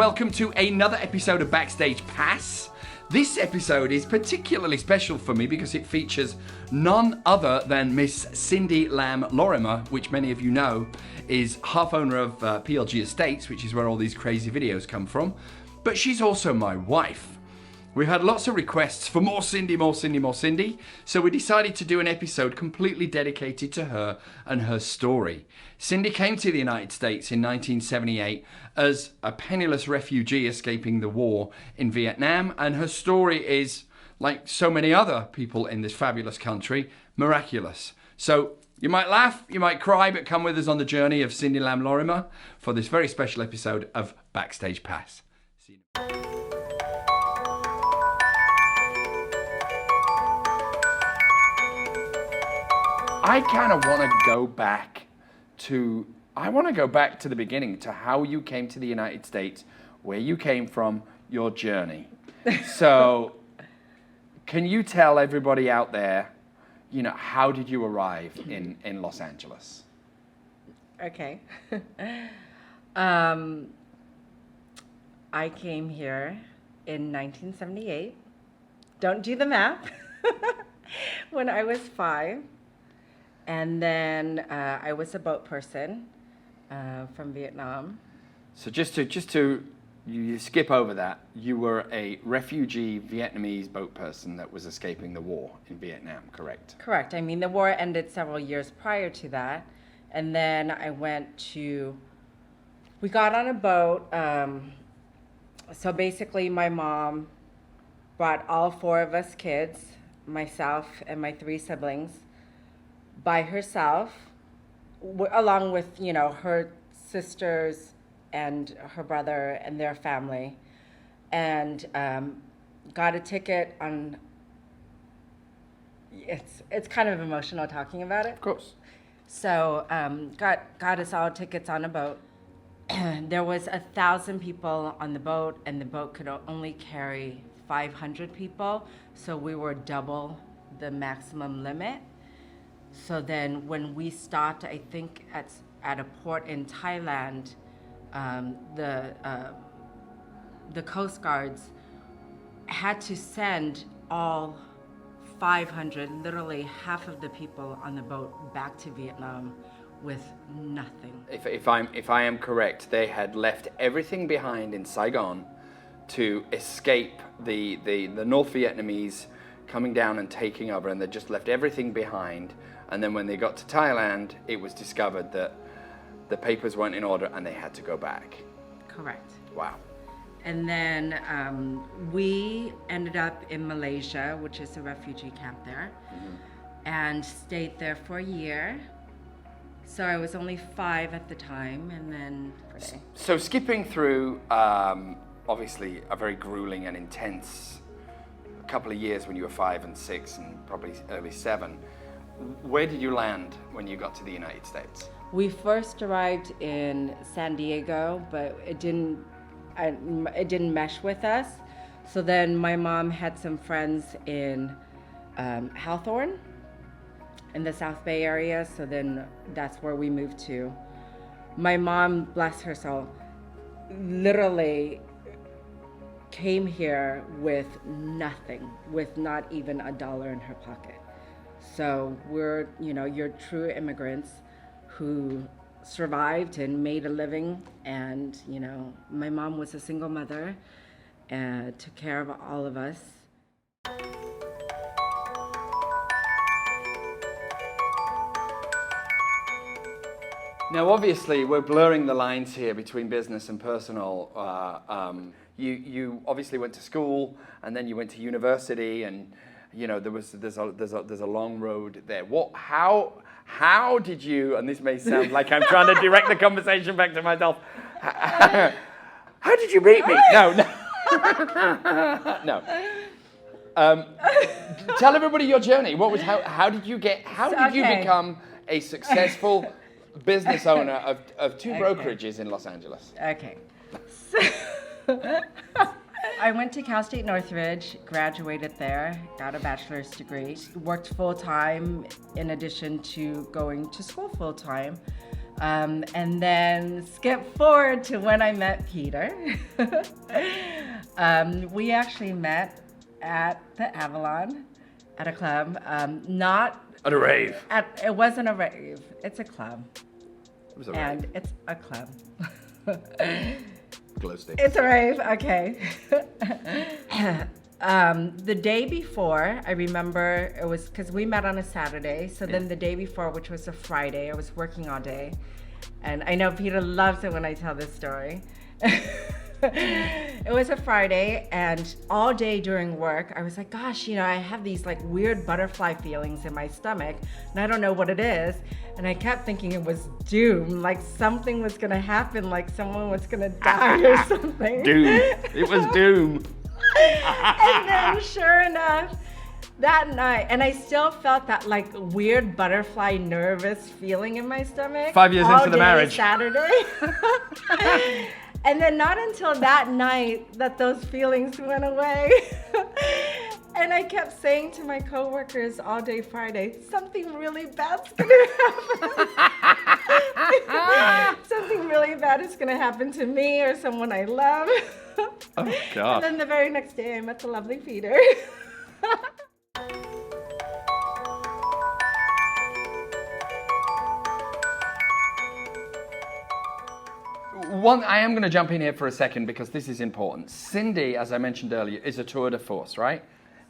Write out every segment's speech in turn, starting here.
welcome to another episode of Backstage Pass. This episode is particularly special for me because it features none other than Miss Cindy Lam Lorimer, which many of you know is half owner of PLG Estates, which is where all these crazy videos come from. But she's also my wife. We've had lots of requests for more Cindy, more Cindy, more Cindy, so we decided to do an episode completely dedicated to her and her story. Cindy came to the United States in 1978 as a penniless refugee escaping the war in Vietnam, and her story is, like so many other people in this fabulous country, miraculous. So you might laugh, you might cry, but come with us on the journey of Cindy Lam Lorimer for this very special episode of Backstage Pass. See you. I kind of want to go back to the beginning, to how you came to the United States, where you came from, your journey. So can you tell everybody out there, how did you arrive in Los Angeles? Okay. I came here in 1978. Don't do the math. When I was 5. And then I was a boat person from Vietnam. So just to you skip over that, you were a refugee Vietnamese boat person that was escaping the war in Vietnam, correct? Correct. I mean, the war ended several years prior to that. And then we got on a boat. So basically my mom brought all 4 of us kids, myself and my 3 siblings, by herself, along with, her sisters and her brother and their family, and got a ticket on, it's kind of emotional talking about it. Of course. So got us all tickets on a boat. There was 1,000 people on the boat, and the boat could only carry 500 people, so we were double the maximum limit. So then when we stopped, I think at a port in Thailand, the Coast Guards had to send all 500, literally half of the people on the boat, back to Vietnam with nothing. If I am correct, they had left everything behind in Saigon to escape the North Vietnamese coming down and taking over, and they just left everything behind. And then when they got to Thailand, it was discovered that the papers weren't in order and they had to go back. Correct. Wow. And then we ended up in Malaysia, which is a refugee camp there, and stayed there for a year. So I was only 5 at the time, and then... So skipping through, obviously, a very grueling and intense couple of years when you were 5 and 6 and probably early 7, where did you land when you got to the United States? We first arrived in San Diego, but it didn't mesh with us. So then my mom had some friends in Hawthorne in the South Bay area, so then that's where we moved to. My mom, bless her soul, literally came here with nothing, with not even $1 in her pocket. So we're, you're true immigrants who survived and made a living. And, my mom was a single mother and took care of all of us. Now, obviously, we're blurring the lines here between business and personal. You obviously went to school, and then you went to university, and there's a long road there. How did you? And this may sound like I'm trying to direct the conversation back to myself. How did you meet me? No. Tell everybody your journey. How did you become a successful business owner of 2 brokerages in Los Angeles? Okay. I went to Cal State Northridge, graduated there, got a bachelor's degree, worked full-time in addition to going to school full-time. And then skip forward to when I met Peter. We actually met at the Avalon at a club, not At a rave. it wasn't a rave, it's a club. It was a And rave. it's a club. Glow stick. It's a rave, okay. The day before, I remember it was because we met on a Saturday. So then the day before, which was a Friday, I was working all day. And I know Peter loves it when I tell this story. It was a Friday, and all day during work, I was like, gosh, I have these like weird butterfly feelings in my stomach, and I don't know what it is. And I kept thinking it was doom, like something was gonna happen, like someone was gonna die or something. Doom. It was doom. And then sure enough, that night, and I still felt that like weird butterfly nervous feeling in my stomach. 5 years all into the day marriage. Saturday. And then not until that night that those feelings went away. And I kept saying to my coworkers all day Friday, something really bad's gonna happen. Something really bad is gonna happen to me or someone I love. Oh, God. And then the very next day I met the lovely Peter. I am going to jump in here for a second because this is important. Cindy, as I mentioned earlier, is a tour de force, right?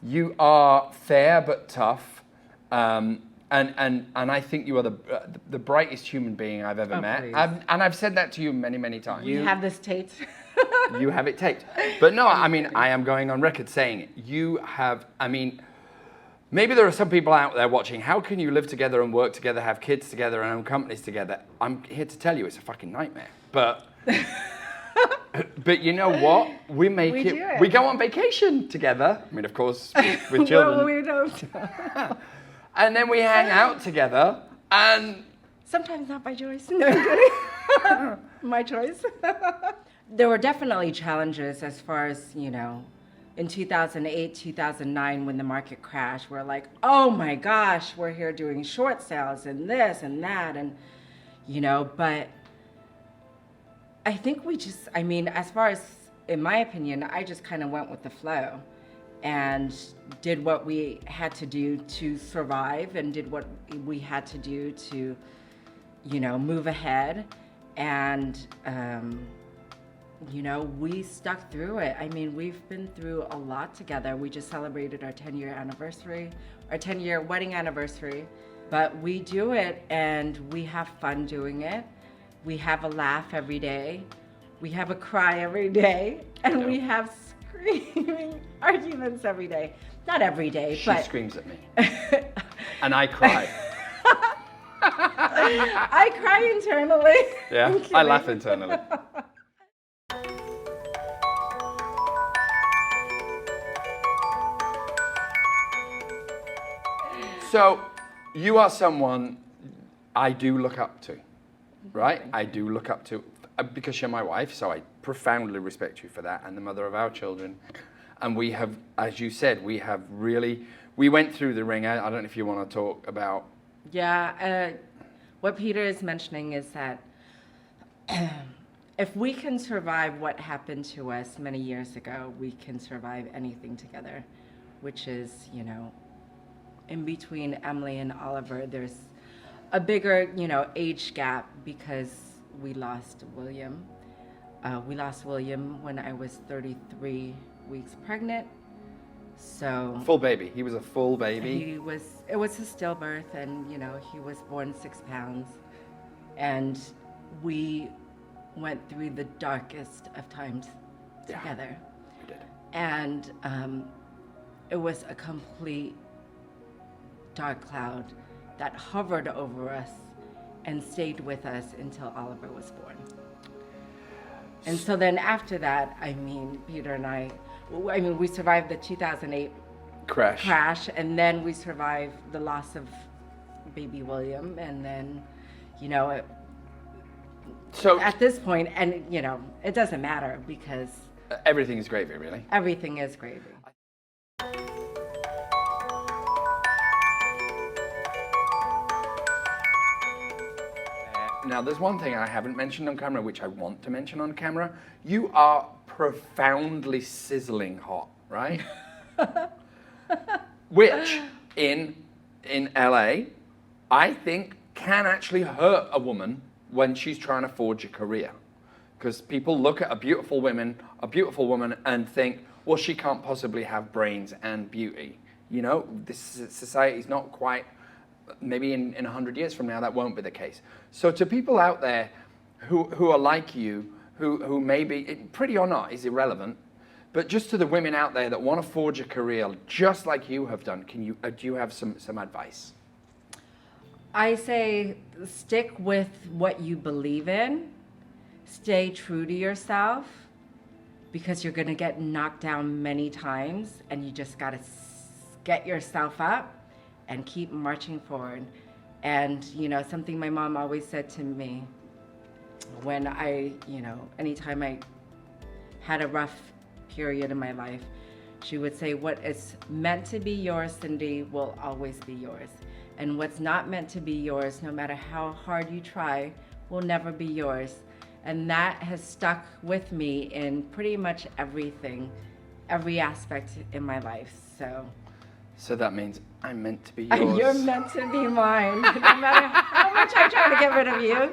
You are fair but tough, and I think you are the brightest human being I've ever met. Please. And I've said that to you many, many times. You have this taped. You have it taped. But no, I mean, I am going on record saying it. You have, I mean, maybe there are some people out there watching, how can you live together and work together, have kids together and own companies together? I'm here to tell you it's a fucking nightmare. But you know what? We make We it. do it. We go on vacation together. I mean, of course, with children. Well, we don't. And then we hang out together and Sometimes not by choice. No, I'm kidding. My choice. There were definitely challenges as far as, in 2008, 2009, when the market crashed, we're like, oh my gosh, we're here doing short sales and this and that. And, but I think as far as, in my opinion, I just kind of went with the flow and did what we had to do to survive and did what we had to do to, move ahead. And, we stuck through it. I mean, we've been through a lot together. We just celebrated our 10-year anniversary, our 10-year wedding anniversary. But we do it and we have fun doing it. We have a laugh every day. We have a cry every day. And we have screaming arguments every day. Not every day, she but... screams at me. And I cry. I cry internally. Yeah, I'm I kidding. laugh internally. So, you are someone I do look up to, right? I do look up to, because you're my wife, so I profoundly respect you for that, and the mother of our children. And we have, as you said, we went through the ringer. I don't know if you want to talk about. Yeah, what Peter is mentioning is that if we can survive what happened to us many years ago, we can survive anything together, which is, in between Emily and Oliver, there's a bigger, age gap because we lost William. We lost William when I was 33 weeks pregnant. So Full baby. He was a full baby. it was a stillbirth, and he was born 6 pounds, and we went through the darkest of times together. We did. And it was a complete dark cloud that hovered over us and stayed with us until Oliver was born. And so then after that, Peter and we survived the 2008 crash, and then we survived the loss of baby William, and then, So at this point, and it doesn't matter because everything is gravy, really. everything is gravy. Now, there's one thing I haven't mentioned on camera, which I want to mention on camera. You are profoundly sizzling hot, right? Which, in LA, I think can actually hurt a woman when she's trying to forge a career. Because people look at a beautiful woman and think, well, she can't possibly have brains and beauty. You know, this society's not quite, maybe in 100 years from now, that won't be the case. So to people out there who are like you, who maybe, pretty or not is irrelevant, but just to the women out there that want to forge a career just like you have done, do you have some advice? I say stick with what you believe in. Stay true to yourself, because you're going to get knocked down many times, and you just got to get yourself up and keep marching forward. And, you know, something my mom always said to me when anytime I had a rough period in my life, she would say, what is meant to be yours, Cindy, will always be yours. And what's not meant to be yours, no matter how hard you try, will never be yours. And that has stuck with me in pretty much everything, every aspect in my life. So that means I'm meant to be yours. You're meant to be mine. No matter how much I try to get rid of you,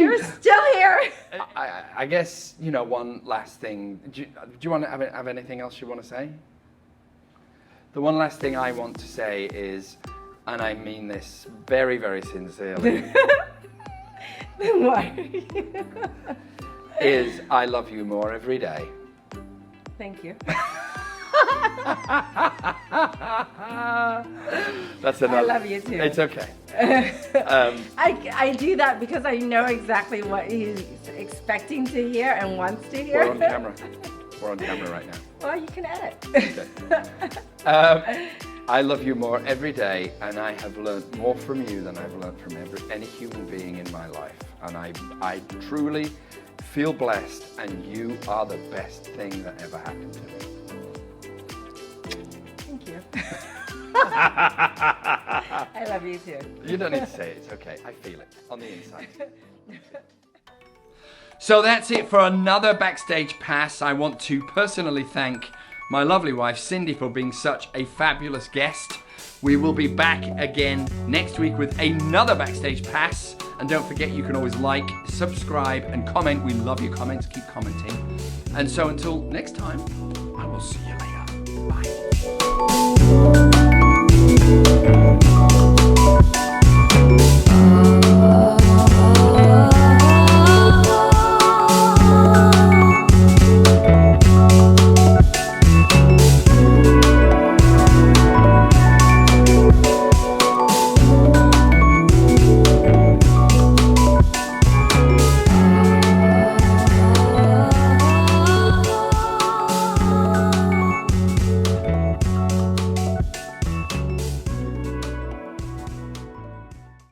you're still here. I guess, you know, one last thing. Do you want to have anything else you want to say? The one last thing I want to say is, and I mean this very, very sincerely, Why? is I love you more every day. Thank you. That's enough. I love you too. It's okay. I do that because I know exactly what he's expecting to hear and wants to hear. We're on camera. We're on camera right now. Well, you can edit. Okay. I love you more every day, and I have learned more from you than I've learned from any human being in my life. And I truly feel blessed, and you are the best thing that ever happened to me. Thank you. I love you too. You don't need to say it. It's okay. I feel it on the inside. So that's it for another Backstage Pass. I want to personally thank my lovely wife, Cindy, for being such a fabulous guest. We will be back again next week with another Backstage Pass. And don't forget, you can always like, subscribe, and comment. We love your comments. Keep commenting. And so until next time, I will see you later. Bye.